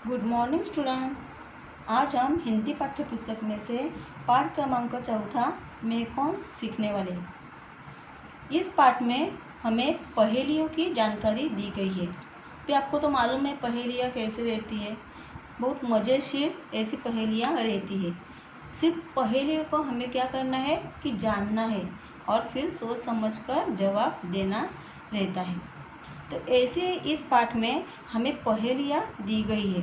Good morning student. आज हम हिंदी पाठ्य पुस्तक में से पाठ क्रमांक 4 में कौन सीखने वाले हैं। इस पाठ में हमें पहेलियों की जानकारी दी गई है। भी आपको तो मालूम है पहेलियाँ कैसे रहती है, बहुत मज़ेदार ऐसी पहेलियाँ रहती है। सिर्फ पहेलियों को हमें क्या करना है कि जानना है और फिर सोच समझकर जवाब देना रहता है। तो ऐसे इस पाठ में हमें पहेलियाँ दी गई है।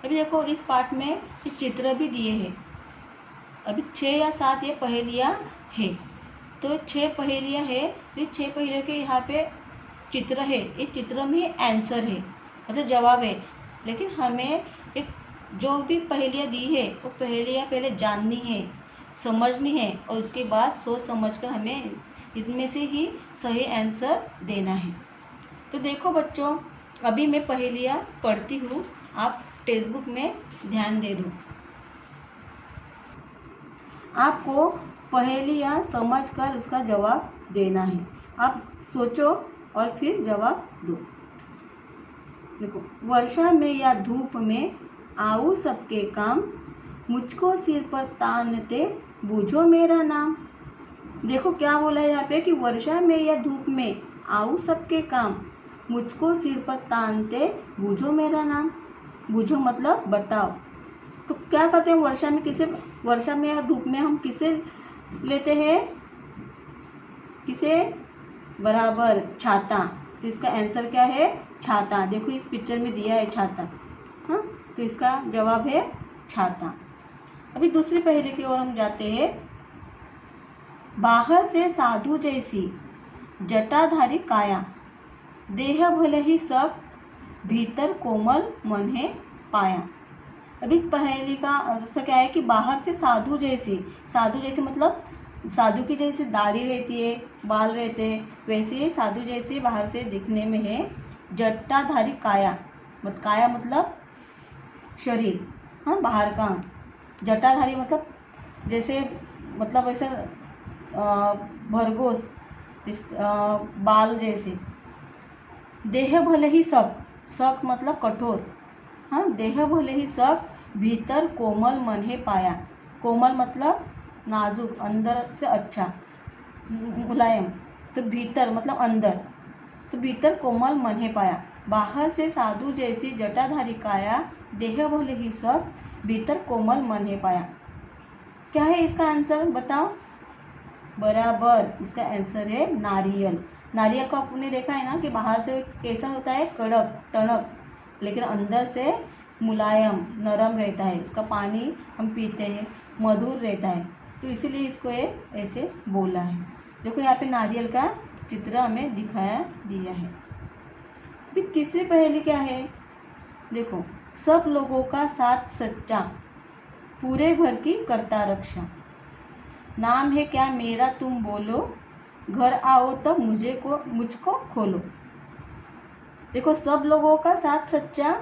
अभी देखो इस पाठ में ये चित्र भी दिए हैं। अभी 6 या 7 ये पहेलियाँ है। तो 6 पहेलियाँ है, तो 6 पहेलियों के यहाँ पे चित्र है। इस चित्र में आंसर है, मतलब जवाब है। लेकिन हमें एक जो भी पहेलियाँ दी है वो पहेलियाँ पहले जाननी है, समझनी है और उसके बाद सोच समझकर हमें इनमें से ही सही आंसर देना है। तो देखो बच्चों, अभी मैं पहेलियाँ पढ़ती हूँ, आप टेक्स्ट बुक में ध्यान दे दो। आपको पहेलियाँ समझकर उसका जवाब देना है। आप सोचो और फिर जवाब दो। देखो, वर्षा में या धूप में आऊँ सबके काम, मुझको सिर पर तानते बूझो मेरा नाम। देखो क्या बोला है यहाँ पे कि वर्षा में या धूप में आऊँ सबके काम, मुझको सिर पर तानते बूझो मेरा नाम। बूझो मतलब बताओ। तो क्या करते हैं वर्षा में, किसे वर्षा में या धूप में हम किसे लेते हैं, किसे बराबर छाता। तो इसका आंसर क्या है, छाता। देखो इस पिक्चर में दिया है छाता। हाँ, तो इसका जवाब है छाता। अभी दूसरी पहेली की ओर हम जाते हैं। बाहर से साधु जैसी जटाधारी काया, देह भले ही सख्त भीतर कोमल मन है पाया। अब इस पहेली का अर्थ क्या है कि बाहर से साधु जैसी मतलब साधु की जैसे दाढ़ी रहती है, बाल रहते हैं, वैसे ही साधु जैसे बाहर से दिखने में है। जटाधारी काया, काया मतलब शरीर, हाँ बाहर का। जटाधारी मतलब जैसे मतलब ऐसे भरघोस बाल जैसे। देह भले ही सख्त मतलब कठोर, हाँ देह भले ही सख्त भीतर कोमल मन है पाया। कोमल मतलब नाजुक, अंदर से अच्छा, मुलायम। तो भीतर मतलब अंदर, तो भीतर कोमल मन है पाया। बाहर से साधु जैसी जटाधारी काया, देह भले ही सख्त भीतर कोमल मन है पाया। क्या है इसका आंसर बताओ। बराबर, इसका आंसर है नारियल। नारियल को आपने देखा है ना कि बाहर से कैसा होता है, कड़क टणक, लेकिन अंदर से मुलायम नरम रहता है। उसका पानी हम पीते हैं, मधुर रहता है, तो इसीलिए इसको ये ऐसे बोला है। देखो यहाँ पे नारियल का चित्र हमें दिखाया दिया है। फिर तीसरी पहेली क्या है, देखो, सब लोगों का साथ सच्चा, पूरे घर की करता रक्षा, नाम है क्या मेरा तुम बोलो, घर आओ तब मुझको खोलो। देखो, सब लोगों का साथ सच्चा,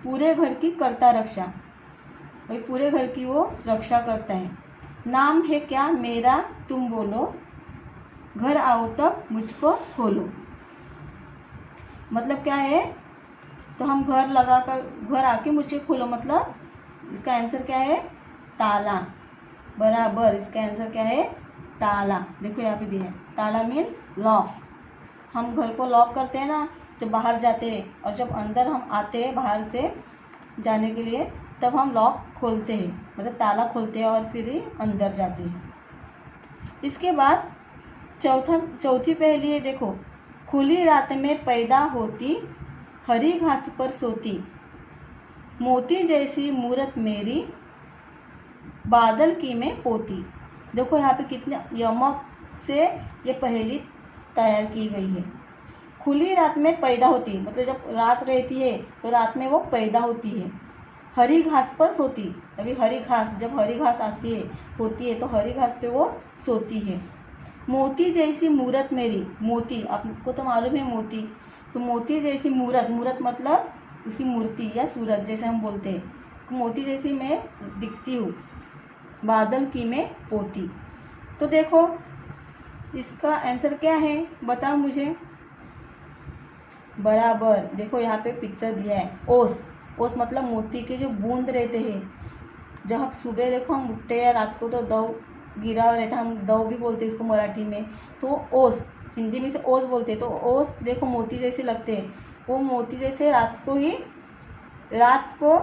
पूरे घर की करता रक्षा, भाई पूरे घर की वो रक्षा करता है। नाम है क्या मेरा तुम बोलो, घर आओ तब मुझको खोलो। मतलब क्या है, तो हम घर आके मुझे खोलो, मतलब इसका आंसर क्या है, ताला। बराबर, इसका आंसर क्या है, ताला। देखो यहाँ पे दिया है, ताला मीन लॉक। हम घर को लॉक करते हैं ना जब बाहर जाते हैं, और जब अंदर हम आते हैं बाहर से जाने के लिए, तब हम लॉक खोलते हैं, मतलब ताला खोलते हैं और फिर ही अंदर जाते हैं। इसके बाद चौथी पहेली है, देखो, खुली रात में पैदा होती, हरी घास पर सोती, मोती जैसी मूरत मेरी, बादल की में पोती। देखो यहाँ पे कितने यमक से ये पहेली तैयार की गई है। खुली रात में पैदा होती, मतलब जब रात रहती है तो रात में वो पैदा होती है। हरी घास पर सोती, अभी हरी घास, जब हरी घास आती है होती है तो हरी घास पे वो सोती है। मोती जैसी मूरत मेरी, मोती आपको तो मालूम है मोती, तो मोती जैसी मूरत मतलब उसकी मूर्ति या सूरत जैसे हम बोलते हैं, मोती जैसी मैं दिखती हूँ, बादल की में पोती। तो देखो इसका आंसर क्या है बताओ मुझे। बराबर, देखो यहाँ पे पिक्चर दिया है, ओस। ओस मतलब मोती के जो बूंद रहते हैं, जब हम सुबह देखो हम उठते हैं रात को तो दव गिरा रहता है, हम दव भी बोलते हैं इसको मराठी में, तो ओस हिंदी में से ओस बोलते हैं। तो ओस देखो मोती जैसे लगते हैं, वो मोती जैसे रात को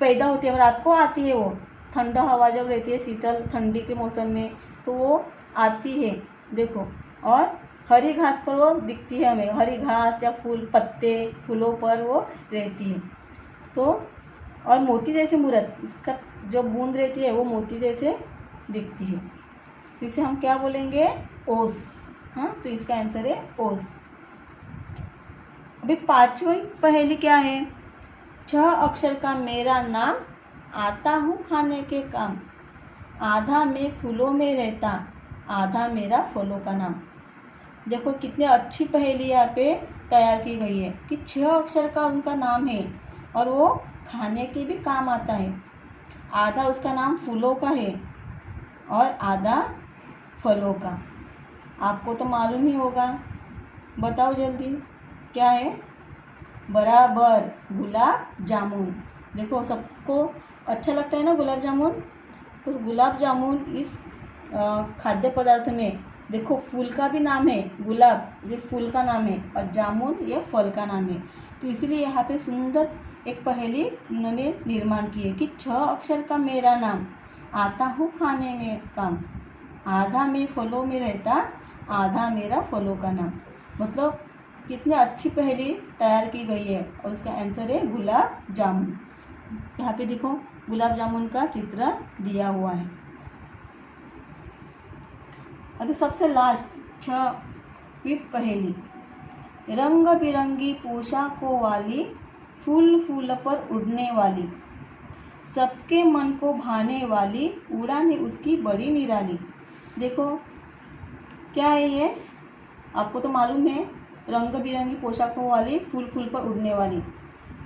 पैदा होती है, रात को आती है वो, ठंडा हवा जब रहती है शीतल ठंडी के मौसम में तो वो आती है देखो। और हरी घास पर वो दिखती है हमें, हरी घास या फूल पत्ते फूलों पर वो रहती है। तो और मोती जैसे मूर्त, इसका जो बूंद रहती है वो मोती जैसे दिखती है, तो इसे हम क्या बोलेंगे, ओस। हाँ, तो इसका आंसर है ओस। अभी पांचवी पहेली क्या है, 6 अक्षर का मेरा नाम, आता हूँ खाने के काम, आधा मैं फूलों में रहता, आधा मेरा फलों का नाम। देखो कितनी अच्छी पहेली यहाँ पे तैयार की गई है कि 6 अक्षर का उनका नाम है और वो खाने के भी काम आता है। आधा उसका नाम फूलों का है और आधा फलों का। आपको तो मालूम ही होगा, बताओ जल्दी क्या है, बराबर गुलाब जामुन। देखो सबको अच्छा लगता है ना गुलाब जामुन, तो गुलाब जामुन इस खाद्य पदार्थ में देखो फूल का भी नाम है, गुलाब ये फूल का नाम है और जामुन ये फल का नाम है। तो इसीलिए यहाँ पे सुंदर एक पहेली उन्होंने निर्माण की है कि 6 अक्षर का मेरा नाम, आता हूँ खाने में काम, आधा मैं फलों में रहता, आधा मेरा फलों का नाम। मतलब कितनी अच्छी पहेली तैयार की गई है और उसका आंसर है गुलाब जामुन। यहाँ पे देखो गुलाब जामुन का चित्र दिया हुआ है। अभी सबसे लास्ट 6वीं पहेली, रंग बिरंगी पोशाकों वाली, फूल फूल पर उड़ने वाली, सबके मन को भाने वाली, उड़ान है उसकी बड़ी निराली। देखो क्या है ये, आपको तो मालूम है, रंग बिरंगी पोशाकों वाली फूल फूल पर उड़ने वाली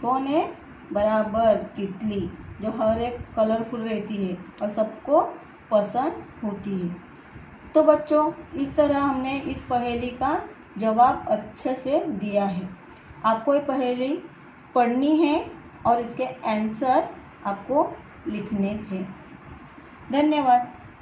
कौन है, बराबर तितली, जो हर एक कलरफुल रहती है और सबको पसंद होती है। तो बच्चों इस तरह हमने इस पहेली का जवाब अच्छे से दिया है। आपको ये पहेली पढ़नी है और इसके आंसर आपको लिखने हैं। धन्यवाद।